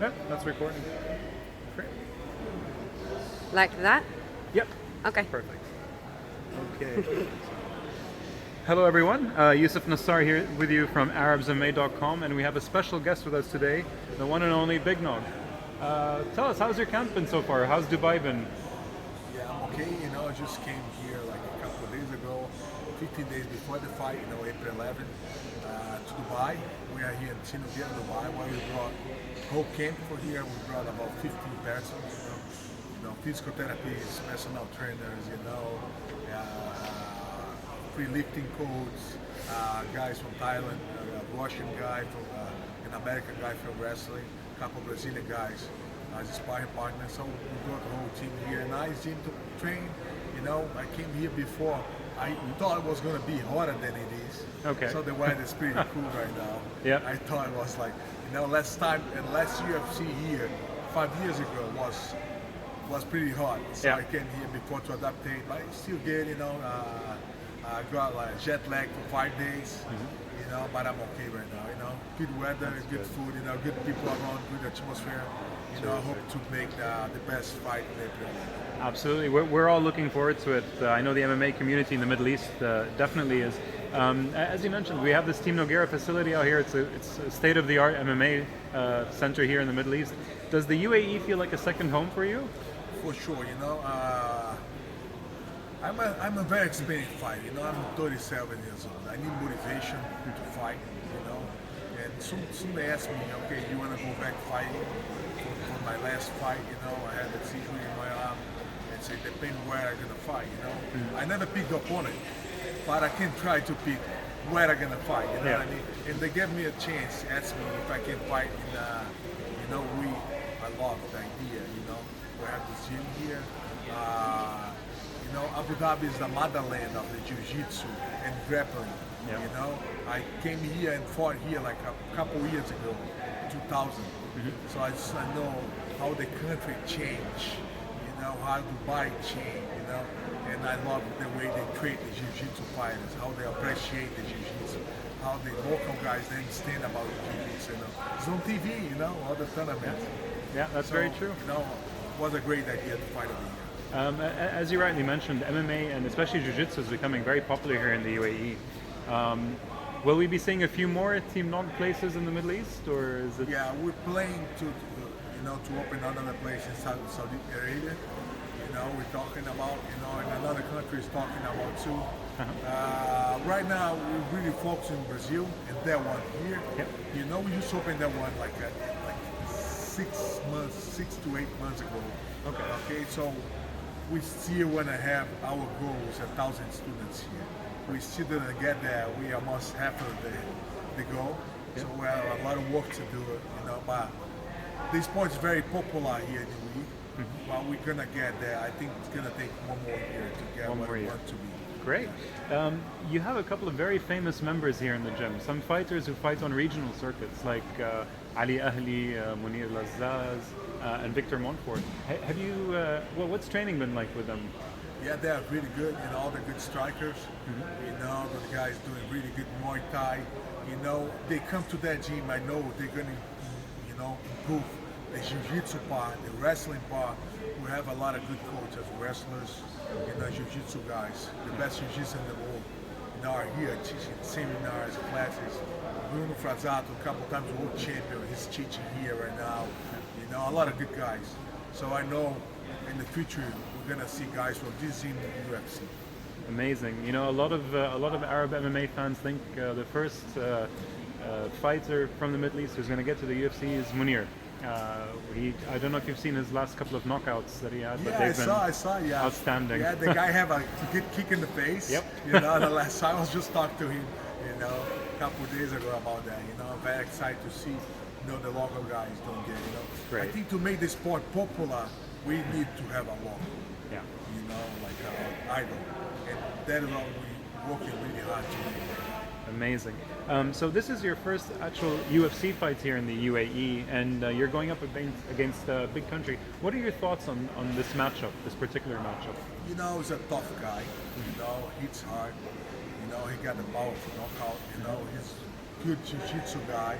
Yep, that's recording. Great. Like that? Yep. Okay. Perfect. Okay. Hello everyone, Yusuf Nassar here with you from ArabsMA.com, and we have a special guest with us today, the one and only Big Nog. Tell us, how's your camp been so far? How's Dubai been? Yeah, I'm okay. I just came here like a couple of days ago, 15 days before the fight, April 11th, to Dubai. We are here in Nogueira, Dubai, where we brought whole camp for here. We brought about 15 persons, physical therapists, personal trainers, free lifting coaches, guys from Thailand, a Russian guy, from an American guy from wrestling, a couple of Brazilian guys as a sparring partner. So we brought the whole team here. Nice gym to train. I came here before. I thought it was going to be hotter than it is. Okay. So the weather is pretty cool right now. Yeah. I thought it was like, last UFC here, 5 years ago was pretty hot. So Yeah. I came here before to adaptate, but it's still good, I got like jet lag for 5 days, but I'm okay right now, Good weather, good food, good people around, good atmosphere. I hope to make the best fight in April. Absolutely, we're all looking forward to it. I know the MMA community in the Middle East definitely is. As you mentioned, we have this Team Nogueira facility out here. It's a state-of-the-art MMA center here in the Middle East. Does the UAE feel like a second home for you? For sure, I'm a very experienced fighter. I'm 37 years old. I need motivation to fight. And soon they asked me, okay, you want to go back fighting for my last fight? I had a seizure in my arm, and say depending where I'm gonna fight. I never picked the opponent, but I can try to pick where I'm gonna fight. You know what I mean? And they gave me a chance, asked me if I can fight in. I love the idea. We have this gym here. Abu Dhabi is the motherland of the jiu-jitsu and grappling. Yeah. I came here and fought here like a couple years ago, 2000. So I know how the country changed, how Dubai changed, and I love the way they treat the jiu-jitsu fighters, how they appreciate the jiu-jitsu, how the local guys they understand about the jiu-jitsu. It's on TV, all the tournaments. Yeah, that's very true. It was a great idea to fight over here. As you rightly mentioned, MMA and especially Jiu-Jitsu is becoming very popular here in the UAE. Will we be seeing a few more Team Nog places in the Middle East, or is it? Yeah, we're planning to open another place in Saudi Arabia. We're talking about, and another country is talking about too. Right now, we're really focusing on Brazil and that one here. Yep. We just opened that one like 6 to 8 months ago. Okay, so we still want to have our goals, 1,000 students here. We still didn't get there. We almost half of the goal. So we have a lot of work to do, but this sport is very popular here in the league. But we're gonna get there. I think it's gonna take one more year to get where we want to be. Great. You have a couple of very famous members here in the gym. Some fighters who fight on regional circuits, like Ali Ahli, Munir Lazaz, and Victor Montfort. Have you? What's training been like with them? Yeah, they are really good. All the good strikers. The guys doing really good Muay Thai. They come to that gym. I know they're gonna, improve the jiu-jitsu part, the wrestling part. We have a lot of good coaches, wrestlers, jiu-jitsu guys, the best jiu-jitsu in the world. Are here teaching seminars, classes. Bruno Frazato, a couple times world champion, he's teaching here right now. A lot of good guys. So I know in the future we're gonna see guys from this team in the UFC. Amazing. A lot of Arab MMA fans think the first fighter from the Middle East who's going to get to the UFC is Munir. I don't know if you've seen his last couple of knockouts that he had, but they've been I saw, outstanding. Yeah, the guy have a good kick in the face. Yep. The last time I was just talking to him, a couple of days ago about that. I'm very excited to see, the local guys don't get, Great. I think to make the sport popular, we need to have a local. Yeah. Like an idol. And that is what we're working really hard to make. Amazing. So this is your first actual UFC fight here in the UAE, and you're going up against a big country. What are your thoughts on this matchup, this particular matchup? He's a tough guy. Hits hard. He got the powerful knockout. He's good jiu-jitsu guy.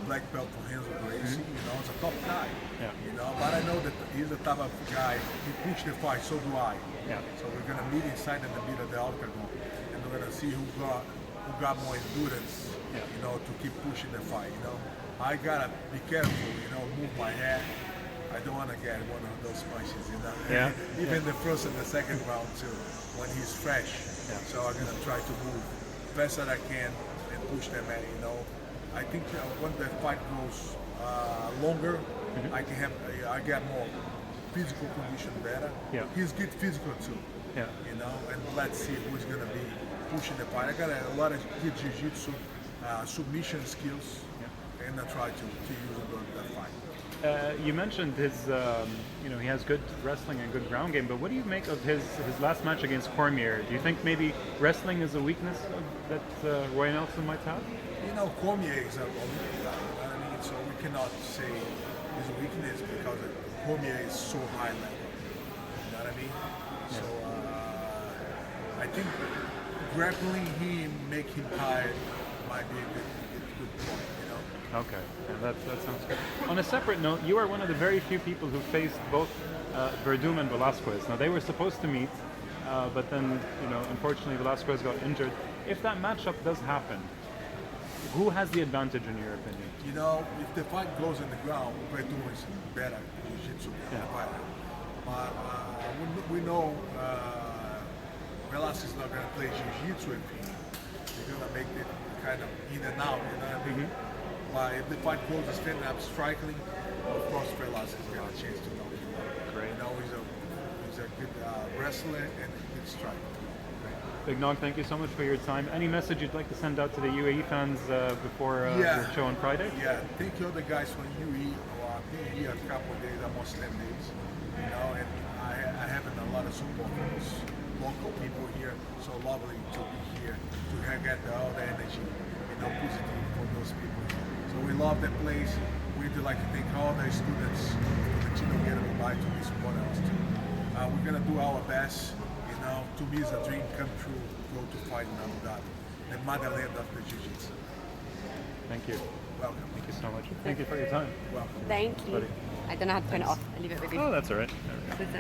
black belt for Renzo Gracie. You know, it's a top guy. Yeah. You know, but I know that he's the type of guy. He pushed the fight, so do I. Yeah. So we're gonna meet inside in the middle of the octagon, and we're gonna see who got more endurance. Yeah. You know, to keep pushing the fight. You know, I gotta be careful. You know, move my head. I don't want to get one of those punches. You know. Yeah. Even the first and the second round too, when he's fresh. Yeah. So I'm gonna try to move best that I can and push them at. You know, I think when the fight goes longer, I can have I get more physical condition better. Yeah. He's good physical too. Yeah. You know, and let's see who's gonna be pushing the fight. I got a lot of good jiu-jitsu, submission skills, and I try to use it on that fight. You mentioned his, you know, he has good wrestling and good ground game, but what do you make of his last match against Cormier? Do you think maybe wrestling is a weakness that Roy Nelson might have? You know, Cormier is a Olympic guy, you know what I mean? So we cannot say it's a weakness because Cormier is so high level. You know what I mean? Yeah. So I think grappling him, make him tired, might be a good point, you know? Okay, yeah, that sounds good. On a separate note, you are one of the very few people who faced both Verdum and Velasquez. Now, they were supposed to meet, but then, you know, unfortunately Velasquez got injured. If that matchup does happen, who has the advantage in your opinion? You know, if the fight goes in the ground, Verdum is better in jiu-jitsu fighter. But we know Velasquez is not going to play jiu-jitsu with him. He's going to make it kind of in and out, you know what I mean? But if the fight goes stand up striking, of course Velasquez got a chance to knock him out. Great. You know, he's a good wrestler and a good striker. Big Nog, thank you so much for your time. Any message you'd like to send out to the UAE fans before your show on Friday? Yeah, thank you all the guys from UAE who are being here a couple of days, almost 10 days. You know, and I have a lot of support from those local people here. So lovely to be here, to get all the energy, you know, positive from those people here. So we love the place. We'd like to thank all the students from the Nogueira to be supporting us too. We're gonna do our best. You know, to me it's a dream come true. Go to fight in Abu Dhabi, the motherland of the jiu-jitsu. Thank you. Welcome. Thank you so much. Thank you for your time. Welcome. Thank you. Buddy. I don't know how to turn it off. I leave it with you. Oh, that's all right.